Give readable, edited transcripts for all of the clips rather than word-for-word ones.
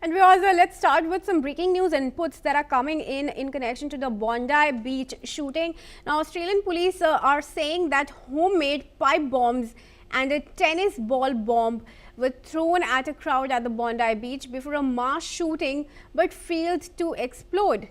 And we also let's start with some breaking news inputs that are coming in connection to the Bondi Beach shooting. Now, Australian police are saying that homemade pipe bombs and a tennis ball bomb were thrown at a crowd at the Bondi Beach before a mass shooting but failed to explode.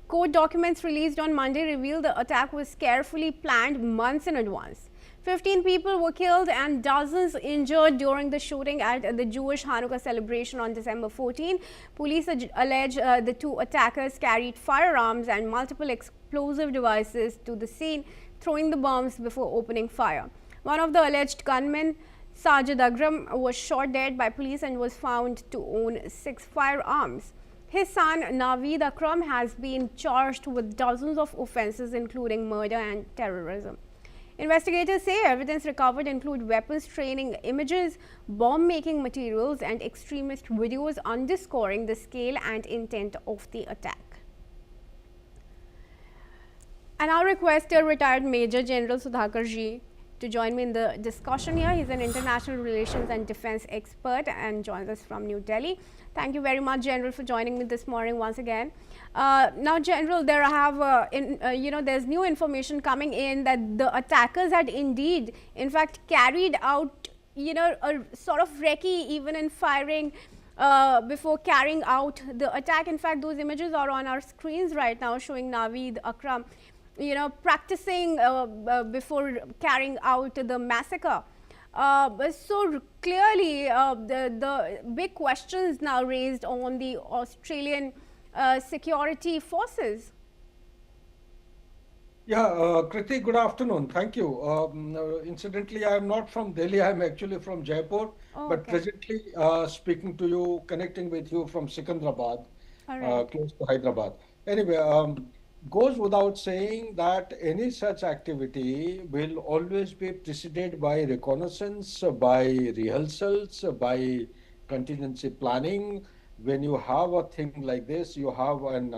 Court documents released on Monday reveal the attack was carefully planned months in advance. 15 people were killed and dozens injured during the shooting at the Jewish Hanukkah celebration on December 14. Police allege the two attackers carried firearms and multiple explosive devices to the scene, throwing the bombs before opening fire. One of the alleged gunmen, Sajid Akram, was shot dead by police and was found to own 6 firearms. His son, Naveed Akram, has been charged with dozens of offenses, including murder and terrorism. Investigators say evidence recovered include weapons training images, bomb-making materials, and extremist videos underscoring the scale and intent of the attack. And I'll request a retired Major General Sudhakar Ji to join me in the discussion here. He's an international relations and defense expert and joins us from New Delhi. Thank you very much, General, for joining me this morning once again. Now, General, there's new information coming in that the attackers had indeed, in fact, carried out, a sort of recce even in firing before carrying out the attack. In fact, those images are on our screens right now showing Naveed Akram, practicing before carrying out the massacre. So clearly, the big questions now raised on the Australian security forces. Yeah, Kriti, good afternoon. Thank you. Incidentally, I am not from Delhi. I am actually from Jaipur, but presently speaking to you, connecting with you from Secunderabad, close to Hyderabad. Anyway, goes without saying that any such activity will always be preceded by reconnaissance, by rehearsals, by contingency planning. When you have a thing like this, you have an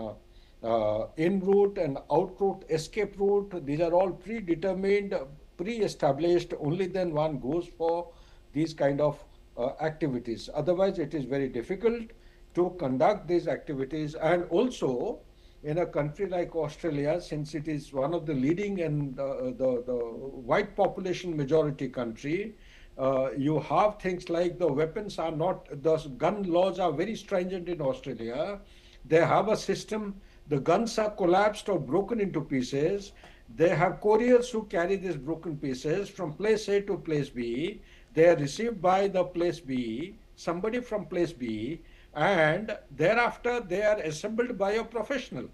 in route and out route, escape route. These are all predetermined, pre-established. Only then one goes for these kind of activities. Otherwise, it is very difficult to conduct these activities. And also, in a country like Australia, since it is one of the leading and the white population majority country, you have things like the weapons are not, the gun laws are very stringent in Australia. They have a system, the guns are collapsed or broken into pieces. They have couriers who carry these broken pieces from place A to place B. They are received by the place B, somebody from place B, and thereafter they are assembled by a professional.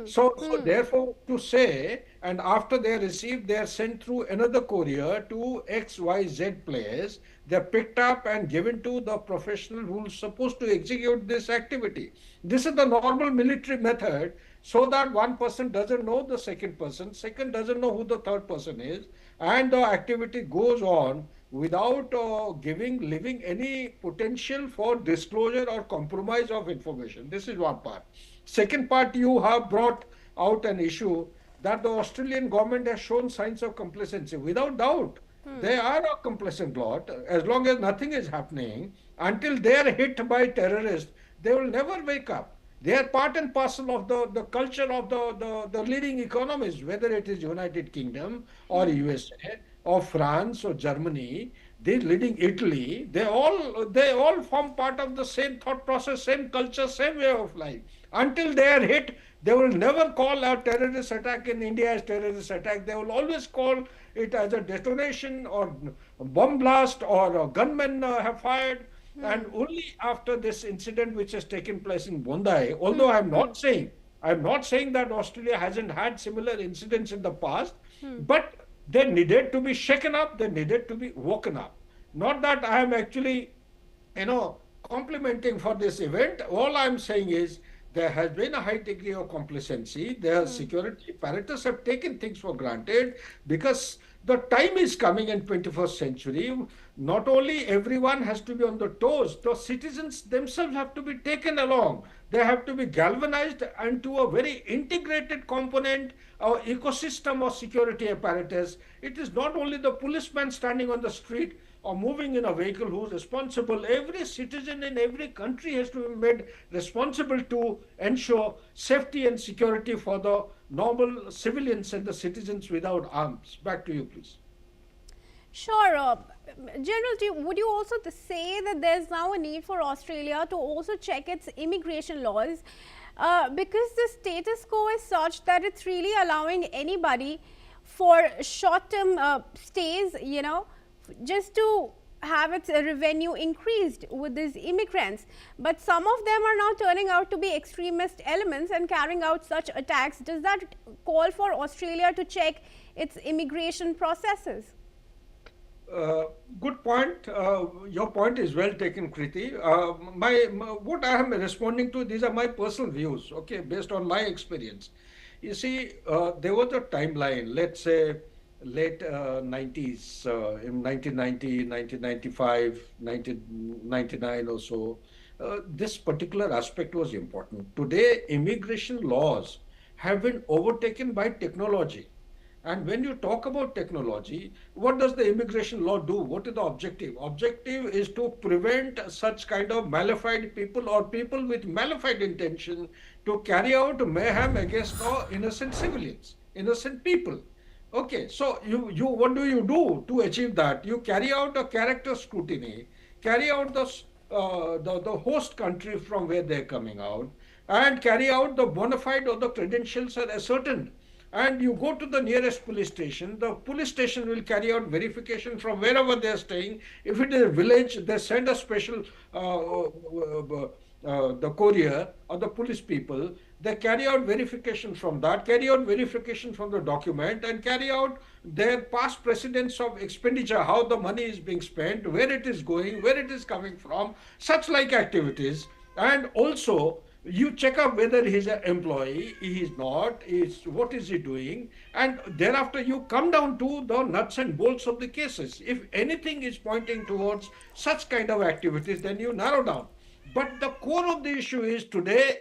So therefore to say, and after they are received, they are sent through another courier to XYZ place. They are picked up and given to the professional who is supposed to execute this activity. This is the normal military method, so that one person doesn't know the second person, second doesn't know who the third person is, and the activity goes on without leaving any potential for disclosure or compromise of information. This is one part. Second part, you have brought out an issue that the Australian government has shown signs of complacency. Without doubt, they are a complacent lot. As long as nothing is happening, until they are hit by terrorists, they will never wake up. They are part and parcel of the culture of the leading economies, whether it is United Kingdom or USA or France or Germany, they leading Italy, they all form part of the same thought process, same culture, same way of life. Until they are hit, they will never call a terrorist attack in India as terrorist attack. They will always call it as a detonation or a bomb blast or a gunmen have fired. And only after this incident which has taken place in Bondi, although I'm not saying that Australia hasn't had similar incidents in the past, but they needed to be shaken up, they needed to be woken up. Not that I am actually, complimenting for this event. All I'm saying is there has been a high degree of complacency. Their security apparatus have taken things for granted because the time is coming in 21st century. Not only everyone has to be on the toes, the citizens themselves have to be taken along. They have to be galvanized into a very integrated component or ecosystem of security apparatus. It is not only the policeman standing on the street or moving in a vehicle who's responsible. Every citizen in every country has to be made responsible to ensure safety and security for the normal civilians and the citizens without arms. Back to you, please. Sure. General, would you also say that there's now a need for Australia to also check its immigration laws? Because the status quo is such that it's really allowing anybody for short-term stays, just to have its revenue increased with these immigrants. But some of them are now turning out to be extremist elements and carrying out such attacks. Does that call for Australia to check its immigration processes? Good point. Your point is well taken, Kriti. What I am responding to, these are my personal views, okay, based on my experience. You see, there was a timeline, let's say late 90s, in 1990, 1995, 1999 or so. This particular aspect was important. Today, immigration laws have been overtaken by technology. And when you talk about technology, what does the immigration law do? What is the objective? Objective is to prevent such kind of malified people or people with malified intention to carry out mayhem against innocent civilians, innocent people. Okay, so you what do you do to achieve that? You carry out a character scrutiny, carry out the host country from where they're coming out, and carry out the bona fide or the credentials are ascertained, and you go to the nearest police station. The police station will carry out verification from wherever they are staying. If it is a village, they send a special the courier or the police people. They carry out verification from that, carry out verification from the document, and carry out their past precedents of expenditure, how the money is being spent, where it is going, where it is coming from, such like activities. And also, you check up whether he's an employee, he is not, what is he doing, and thereafter you come down to the nuts and bolts of the cases. If anything is pointing towards such kind of activities, then you narrow down. But the core of the issue is today,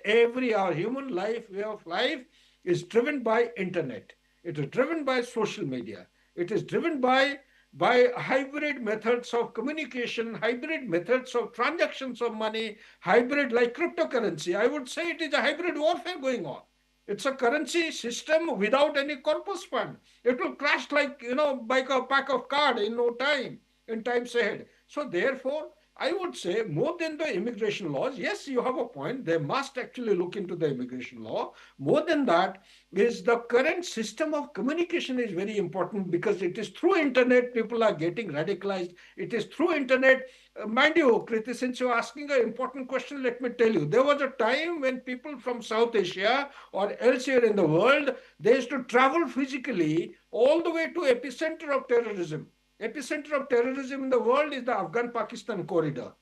our human life, way of life is driven by internet. It is driven by social media. It is driven by hybrid methods of communication, hybrid methods of transactions of money, hybrid like cryptocurrency. I would say it is a hybrid warfare going on. It's a currency system without any corpus fund. It will crash like a pack of cards in no time, in times ahead. So therefore, I would say more than the immigration laws, yes, you have a point. They must actually look into the immigration law. More than that is the current system of communication is very important, because it is through internet people are getting radicalized. It is through internet. Mind you, Kriti, since you're asking an important question, let me tell you, there was a time when people from South Asia or elsewhere in the world, they used to travel physically all the way to epicenter of terrorism. Epicenter of terrorism in the world is the Afghan-Pakistan corridor.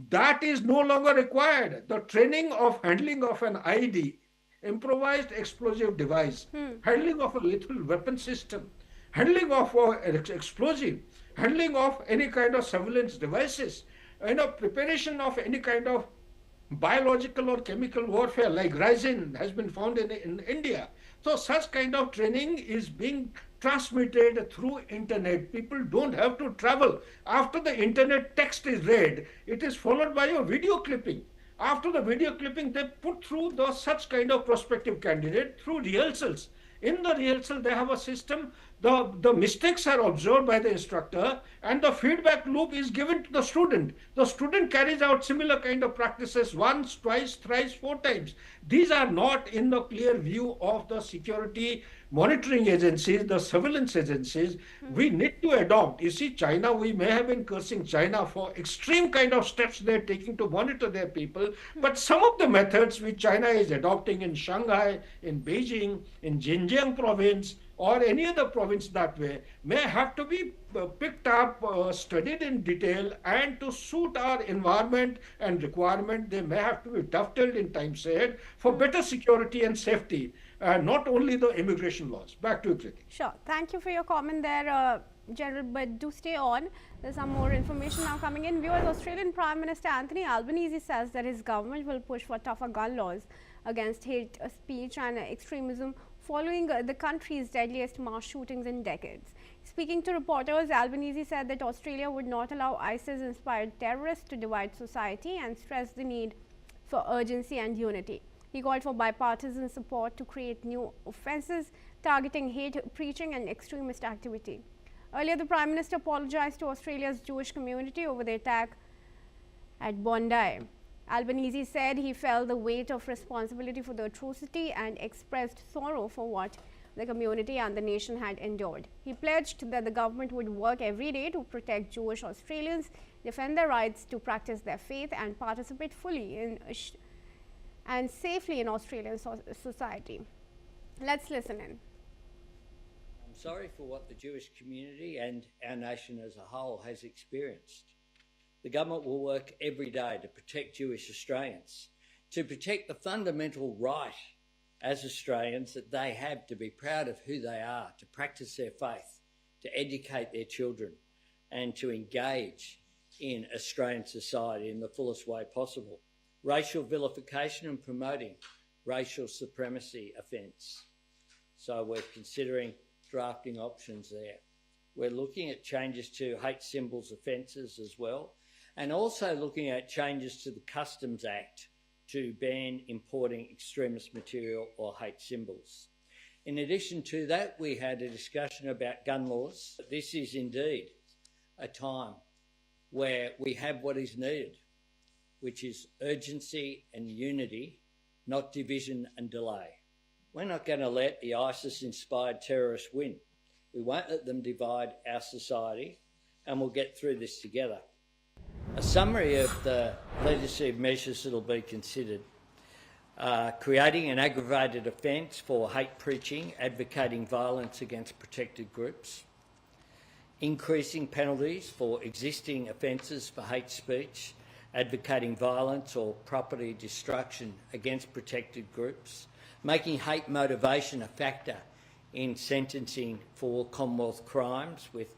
That is no longer required. The training of handling of an ID, improvised explosive device, handling of a lethal weapon system, handling of explosive, handling of any kind of surveillance devices, preparation of any kind of biological or chemical warfare like resin has been found in India. So such kind of training is being transmitted through internet. People don't have to travel. After the internet text is read, it is followed by a video clipping. After the video clipping, they put through such kind of prospective candidate through rehearsals. In the rehearsal, they have a system. The mistakes are observed by the instructor, and the feedback loop is given to the student. The student carries out similar kind of practices once, twice, thrice, 4 times. These are not in the clear view of the security monitoring agencies, the surveillance agencies. We need to adopt. You see, China, we may have been cursing China for extreme kind of steps they're taking to monitor their people, but some of the methods which China is adopting in Shanghai, in Beijing, in Xinjiang province, or any other province that way, may have to be picked up, studied in detail, and to suit our environment and requirement, they may have to be dovetailed in times ahead for better security and safety, not only the immigration laws. Back to you, Kriti. Sure. Thank you for your comment there, General, but do stay on. There's some more information now coming in. Viewers, Australian Prime Minister Anthony Albanese says that his government will push for tougher gun laws against hate speech and extremism following the country's deadliest mass shootings in decades. He Speaking to reporters, Albanese said that Australia would not allow ISIS-inspired terrorists to divide society and stressed the need for urgency and unity. He called for bipartisan support to create new offences targeting hate preaching and extremist activity. Earlier, the Prime Minister apologized to Australia's Jewish community over the attack at Bondi. Albanese said he felt the weight of responsibility for the atrocity and expressed sorrow for what the community and the nation had endured. He pledged that the government would work every day to protect Jewish Australians, defend their rights to practice their faith and participate fully in and safely in Australian society. Let's listen in. I'm sorry for what the Jewish community and our nation as a whole has experienced. The government will work every day to protect Jewish Australians, to protect the fundamental right as Australians that they have to be proud of who they are, to practice their faith, to educate their children and to engage in Australian society in the fullest way possible. Racial vilification and promoting racial supremacy offence. So we're considering drafting options there. We're looking at changes to hate symbols offences as well, and also looking at changes to the Customs Act to ban importing extremist material or hate symbols. In addition to that, we had a discussion about gun laws. This is indeed a time where we have what is needed, which is urgency and unity, not division and delay. We're not going to let the ISIS-inspired terrorists win. We won't let them divide our society, and we'll get through this together. A summary of the legislative measures that will be considered: creating an aggravated offence for hate preaching, advocating violence against protected groups; increasing penalties for existing offences for hate speech, advocating violence or property destruction against protected groups; making hate motivation a factor in sentencing for Commonwealth crimes, with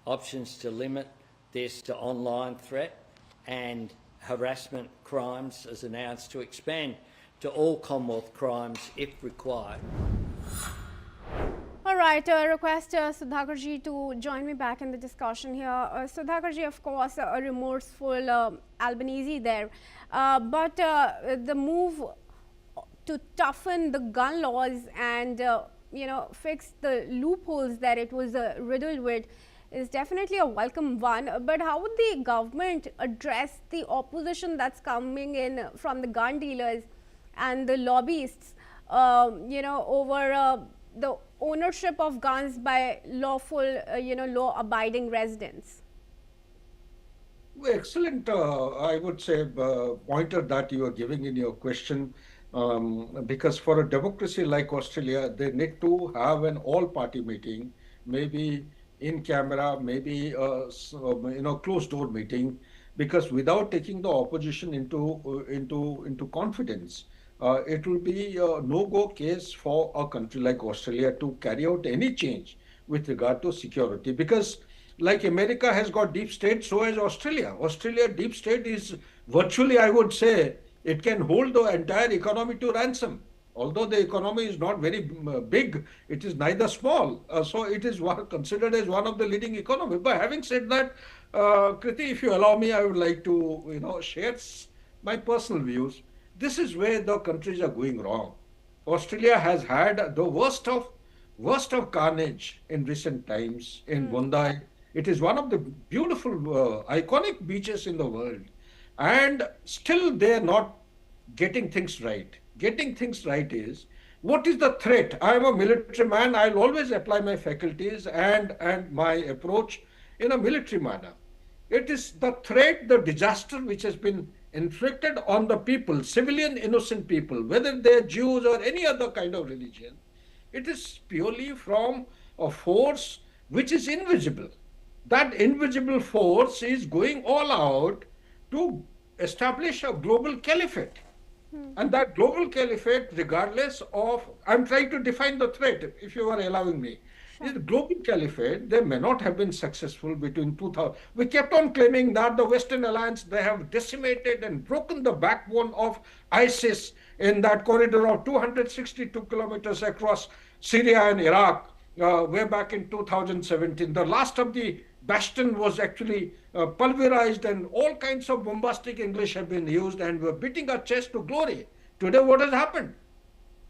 options to limit this to online threat and harassment crimes as announced, to expand to all Commonwealth crimes if required. All right, request Sudhakarji to join me back in the discussion here. Sudhakarji, of course, a remorseful Albanese there, but the move to toughen the gun laws and fix the loopholes that it was riddled with is definitely a welcome one. But how would the government address the opposition that's coming in from the gun dealers and the lobbyists, over the ownership of guns by lawful, law-abiding residents? Well, excellent, I would say, pointer that you are giving in your question, because for a democracy like Australia, they need to have an all-party meeting, maybe in camera, maybe closed-door meeting, because without taking the opposition into confidence, it will be a no-go case for a country like Australia to carry out any change with regard to security. Because like America has got deep state, so has Australia. Australia deep state is virtually, I would say, it can hold the entire economy to ransom. Although the economy is not very big, it is neither small. So it is considered as one of the leading economies. But having said that, Kriti, if you allow me, I would like to share my personal views. This is where the countries are going wrong. Australia has had the worst of carnage in recent times in Bondi. It is one of the beautiful, iconic beaches in the world. And still they are not getting things right. Getting things right is, what is the threat? I am a military man. I'll always apply my faculties and my approach in a military manner. It is the threat, the disaster which has been inflicted on the people, civilian innocent people, whether they're Jews or any other kind of religion. It is purely from a force which is invisible. That invisible force is going all out to establish a global caliphate. And that global caliphate, regardless of, I'm trying to define the threat, if you are allowing me. The global caliphate, they may not have been successful between 2000. We kept on claiming that the Western Alliance, they have decimated and broken the backbone of ISIS in that corridor of 262 kilometers across Syria and Iraq. way back in 2017. The last of the bastion was actually pulverized, and all kinds of bombastic English have been used, and we're beating our chest to glory. Today, what has happened?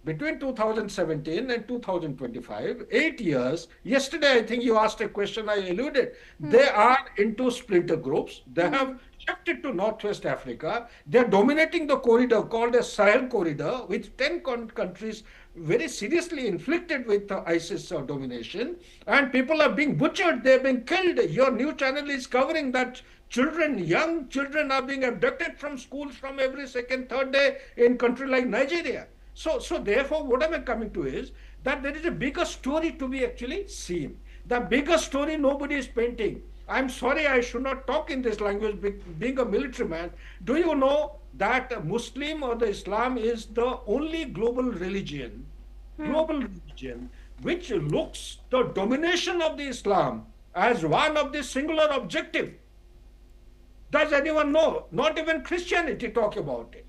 Between 2017 and 2025, 8 years. Yesterday, I think you asked a question, I alluded. They are into splinter groups. They have shifted to Northwest Africa. They're dominating the corridor called the Sahel corridor, with 10 countries very seriously inflicted with ISIS domination. And people are being butchered. They're being killed. Your news channel is covering that children, young children are being abducted from schools from every second, third day in country like Nigeria. So therefore, what am I coming to is that there is a bigger story to be actually seen. The bigger story nobody is painting. I'm sorry, I should not talk in this language, being a military man. Do you know that Muslim or the Islam is the only global religion, which looks the domination of the Islam as one of the singular objective? Does anyone know? Not even Christianity talk about it.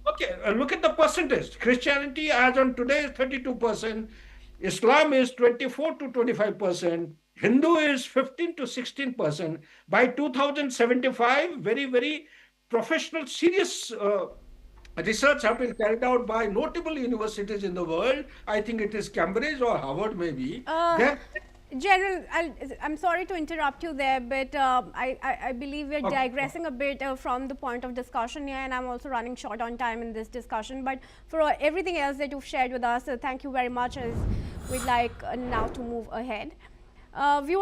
Okay, look at the percentage. Christianity as on today is 32%. Islam is 24 to 25%. Hindu is 15 to 16%. By 2075, very, very professional, serious research have been carried out by notable universities in the world. I think it is Cambridge or Harvard maybe. General, I'm sorry to interrupt you there, but I believe we're digressing a bit from the point of discussion here, and I'm also running short on time in this discussion. But for everything else that you've shared with us, thank you very much, as we'd like now to move ahead. Viewers,